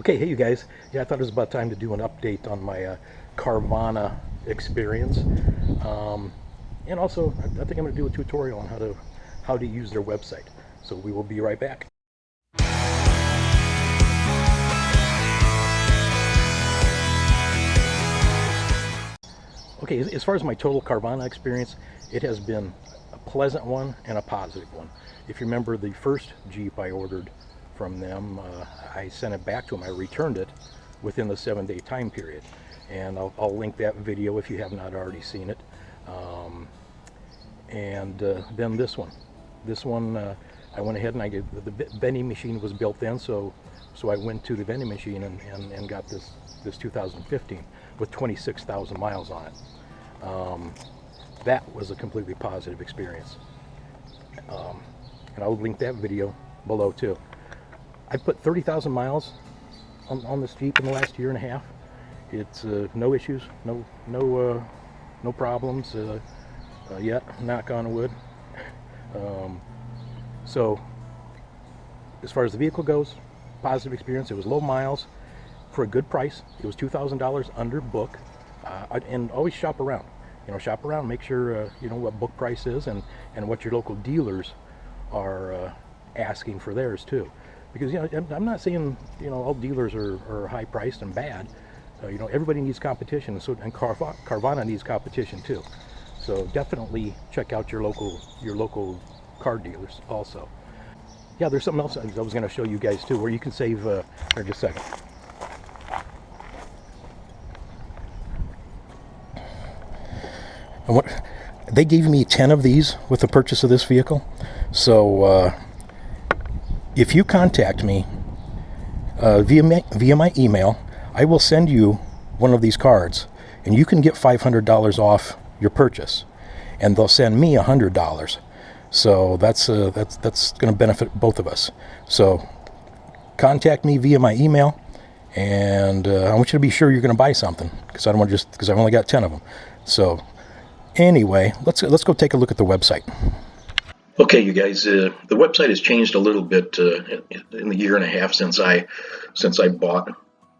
Okay, hey you guys. Yeah, I thought it was about time to do an update on my Carvana Experience, and also I think I'm going to do a tutorial on how to use their website. So we will be right back. Okay, as far as my total Carvana experience, it has been a pleasant one and a positive one. If you remember the first Jeep I ordered from them, I sent it back to them. I returned it within the 7-day time period, and I'll link that video if you have not already seen it. Then this one, I went ahead and the vending machine was built in, so I went to the vending machine and got this 2015 with 26,000 miles on it. That was a completely positive experience, and I'll link that video below too. I put 30,000 miles on this Jeep in the last year and a half. It's no issues, no problems yet, knock on wood. So as far as the vehicle goes, positive experience. It was low miles for a good price. It was $2,000 under book, and always shop around. Shop around, make sure you know what book price is and what your local dealers are asking for theirs too. Because I'm not saying all dealers are high priced and bad. Everybody needs competition, and Carvana needs competition too. So definitely check out your local car dealers also. Yeah, there's something else I was going to show you guys too, where you can save. Here, just a second. They gave me 10 of these with the purchase of this vehicle. So if you contact me via my email, I will send you one of these cards, and you can get $500 off your purchase, and they'll send me $100. So that's going to benefit both of us. So contact me via my email, and I want you to be sure you're going to buy something, because I don't want to because I've only got 10 of them. So anyway, let's go take a look at the website. Okay, you guys, the website has changed a little bit in the year and a half since I bought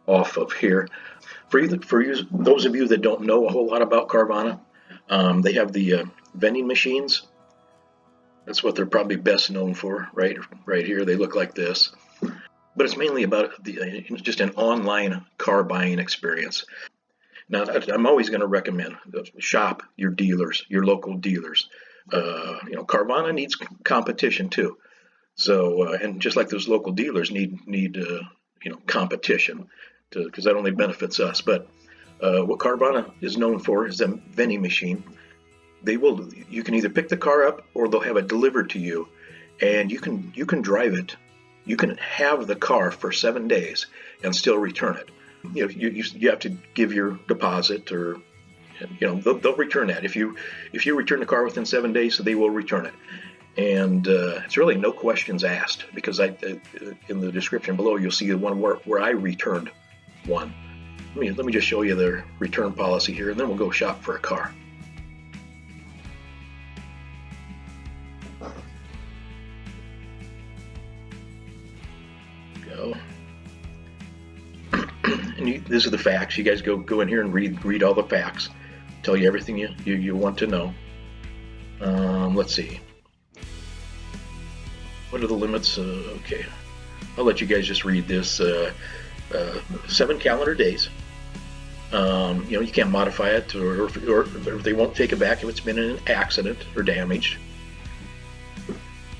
off of here. For you, those of you that don't know a whole lot about Carvana, they have the vending machines. That's what they're probably best known for, right here. They look like this, but it's mainly about just an online car buying experience. Now, I'm always going to recommend shop your dealers, your local dealers. Carvana needs competition too. So, and just like those local dealers need competition, because that only benefits us. But what Carvana is known for is a vending machine. You can either pick the car up or they'll have it delivered to you, and you can drive it. You can have the car for 7 days and still return it. You have to give your deposit, or they'll return that. If you return the car within 7 days, so they will return it. And it's really no questions asked, because in the description below you'll see the one where I returned one. Let me just show you their return policy here, and then we'll go shop for a car. Go. And these are the facts. You guys go in here and read all the facts. Tell you everything you want to know. Let's see. What are the limits? Okay, I'll let you guys just read this. 7 calendar days. You can't modify it, or they won't take it back if it's been in an accident or damaged.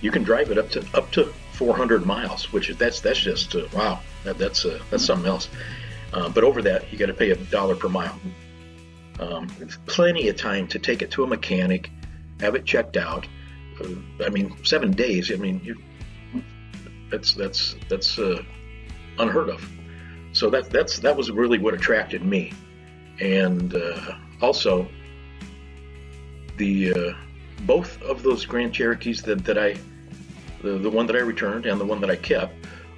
You can drive it up to 400 miles, which that's just wow. That's something else. But over that, you got to pay $1 per mile. Plenty of time to take it to a mechanic, have it checked out. 7 days. That's unheard of. So that was really what attracted me, and also the both of those Grand Cherokees the one that I returned and the one that I kept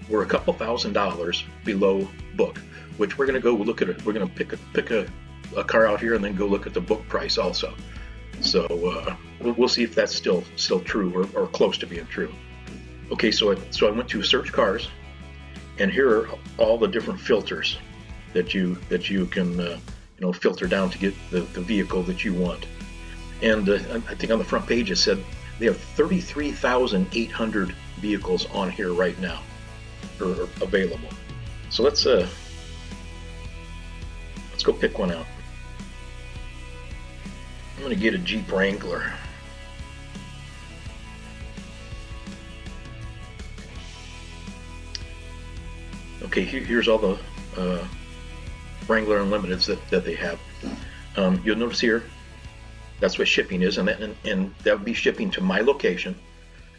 were a couple $1,000s below book, which we're going to go look at it. We're going to pick a car out here and then go look at the book price also. So we'll see if that's still true or close to being true. Okay, so I went to search cars, and here are all the different filters that you can filter down to get the vehicle that you want. And I think on the front page it said they have 33,800 vehicles on here right now, or available. So let's go pick one out. I'm going to get a Jeep Wrangler. Okay, here's all the Wrangler Unlimiteds that they have. You'll notice here, that's what shipping is, and that would be shipping to my location.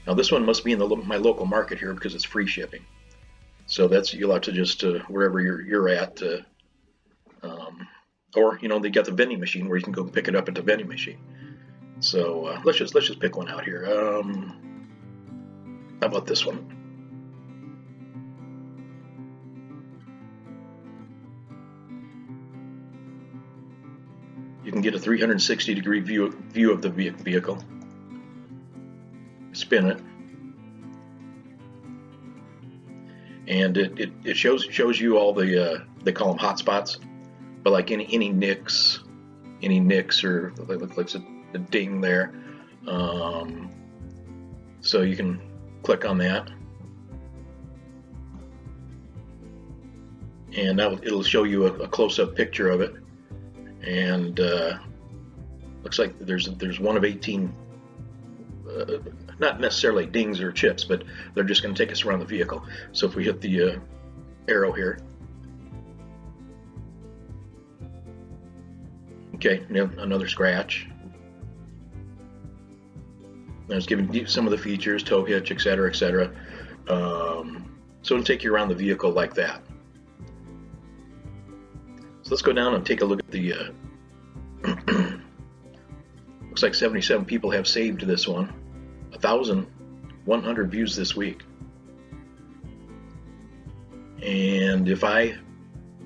Now this one must be in my local market here because it's free shipping. So you'll have to just wherever you're at, or they got the vending machine where you can go pick it up at the vending machine. So let's just pick one out here. How about this one? You can get a 360-degree view of the vehicle. Spin it, and it shows you all the they call them hotspots, but like any nicks or like a ding there. So you can click on that, and it'll show you a close-up picture of it. And looks like there's one of 18, not necessarily dings or chips, but they're just going to take us around the vehicle. So if we hit the arrow here, okay, another scratch. It's giving you some of the features, tow hitch, etc., etc. So it'll take you around the vehicle like that. So let's go down and take a look at the, looks like 77 people have saved this one, 1,100 views this week. And if I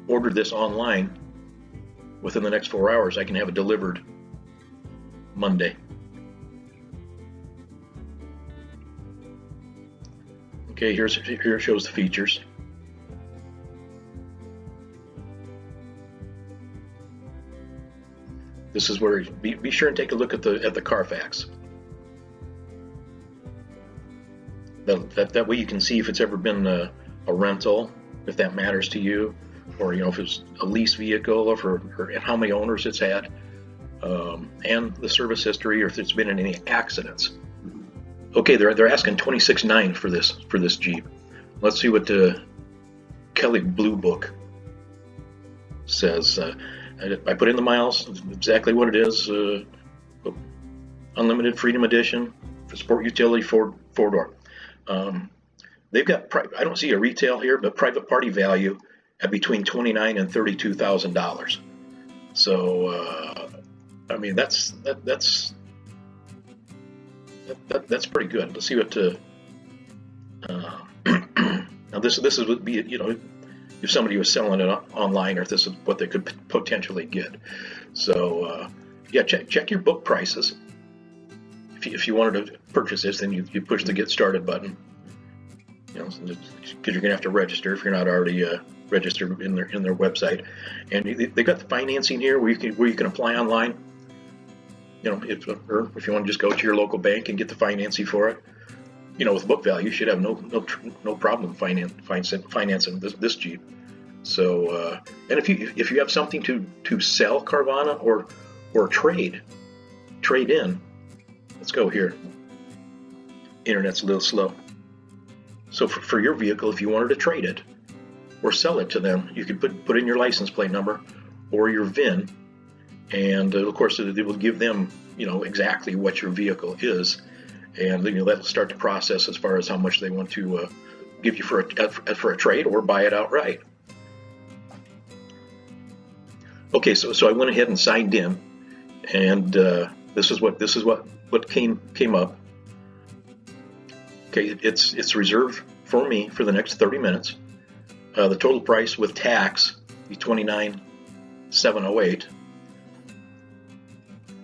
ordered this online, within the next 4 hours, I can have it delivered Monday. Okay, here it shows the features. This is where be sure and take a look at the Carfax. That way you can see if it's ever been a rental, if that matters to you, or if it's a lease vehicle, or how many owners it's had, and the service history, or if there's been any accidents. Okay, they're asking $26,900 for this Jeep. Let's see what the Kelly Blue Book says. I put in the miles, exactly what it is. Unlimited Freedom Edition for Sport Utility four-door. They've got, I don't see a retail here, but private party value at between $29,000 and $32,000. So I mean that's pretty good. Let's see what now this would be if somebody was selling it online, or if this is what they could potentially get. So yeah, check your book prices. If you wanted to purchase this, then you push the get started button. Because you're gonna have to register if you're not already registered in their website. And they got the financing here where you can apply online. Or if you want to just go to your local bank and get the financing for it. With book value, you should have no problem financing this Jeep. So, and if you have something to sell Carvana or trade in, let's go here. Internet's a little slow. So for your vehicle, if you wanted to trade it or sell it to them, you could put in your license plate number or your VIN, and of course it will give them exactly what your vehicle is. And that'll start the process as far as how much they want to give you for a trade or buy it outright. Okay, so I went ahead and signed in, and this is what came up. Okay, it's reserved for me for the next 30 minutes. The total price with tax be $29,708.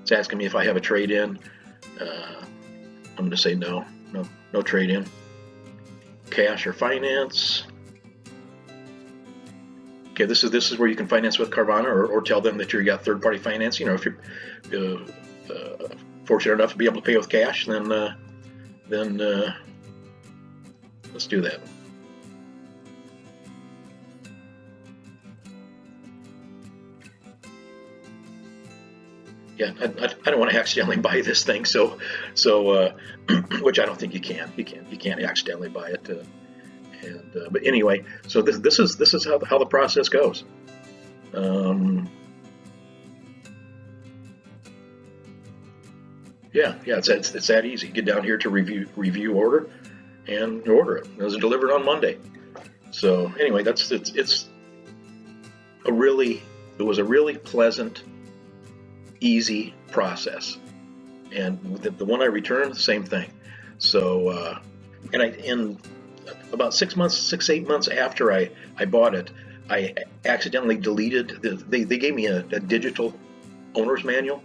It's asking me if I have a trade-in. I'm going to say no trade-in. Cash or finance. Okay, this is where you can finance with Carvana, or tell them that you got third-party financing, or if you're fortunate enough to be able to pay with cash, then let's do that. Yeah, I don't want to accidentally buy this thing, so which I don't think you can. You can't accidentally buy it. But anyway, so this is how the process goes. Yeah, it's that easy. Get down here to review order, and order it. It was delivered on Monday. So anyway, it was a really pleasant, easy process. And the one I returned, same thing. So and about 8 months after I bought it, I accidentally deleted they gave me a digital owner's manual,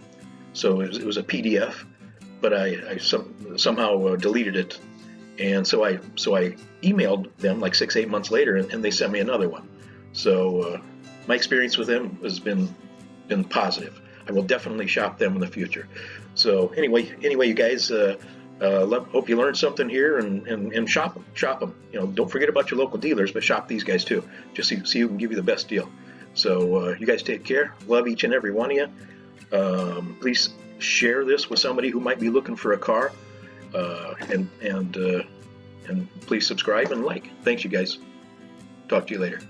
so it was a PDF, but I somehow deleted it, and so I emailed them like 8 months later, and they sent me another one. So my experience with them has been positive. I will definitely shop them in the future. So anyway, you guys, hope you learned something here, and shop them. Don't forget about your local dealers, but shop these guys too. Just see who can give you the best deal. So you guys take care. Love each and every one of you. Please share this with somebody who might be looking for a car, and please subscribe and like. Thanks, you guys. Talk to you later.